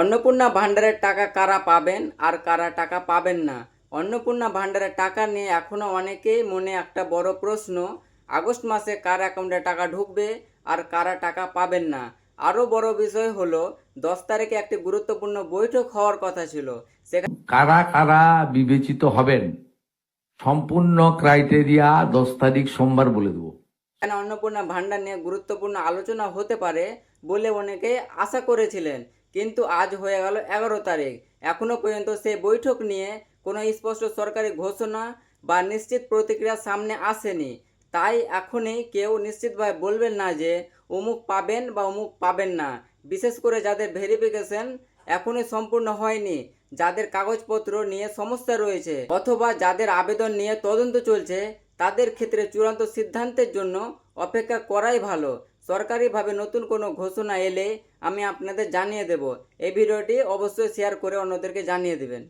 অন্নপূর্ণা ভান্ডারের টাকা কারা পাবেন আর কারা টাকা পাবেন না? অন্নপূর্ণা ভান্ডারের টাকা নিয়ে এখনো অনেকেই মনে একটা বড় প্রশ্ন। আগস্ট মাসে কার অ্যাকাউন্টে টাকা ঢুকবে আর কারা টাকা পাবেন না? আরও বড় বিষয় হলো 10 তারিখে একটি গুরুত্বপূর্ণ বৈঠক হওয়ার কথা ছিল। কারা কারা বিবেচিত হবেন সম্পূর্ণ ক্রাইটেরিয়া 10 তারিখ সোমবার বলে দেবো। সেখানে অন্নপূর্ণা ভান্ডার নিয়ে গুরুত্বপূর্ণ আলোচনা হতে পারে বলে অনেকেই আশা করেছিলেন, কিন্তু আজ হয়ে গেল 11 তারিখ, এখনো পর্যন্ত সেই বৈঠক নিয়ে কোনো স্পষ্ট সরকারি ঘোষণা বা নিশ্চিত প্রতিক্রিয়া সামনে আসেনি। তাই এখনই কেউ নিশ্চিতভাবে বলবেন না যে অমুক পাবেন বা অমুক পাবেন না। বিশেষ করে যাদের ভেরিফিকেশন এখনই সম্পূর্ণ হয়নি, যাদের কাগজপত্র নিয়ে সমস্যা রয়েছে অথবা যাদের আবেদন নিয়ে তদন্ত চলছে, তাদের ক্ষেত্রে চূড়ান্ত সিদ্ধান্তের জন্য অপেক্ষা করাই ভালো। সরকারিভাবে নতুন কোনো ঘোষণা এলে আমি আপনাদের জানিয়ে দেব। এই ভিডিওটি অবশ্যই শেয়ার করে অন্যদেরকে জানিয়ে দেবেন।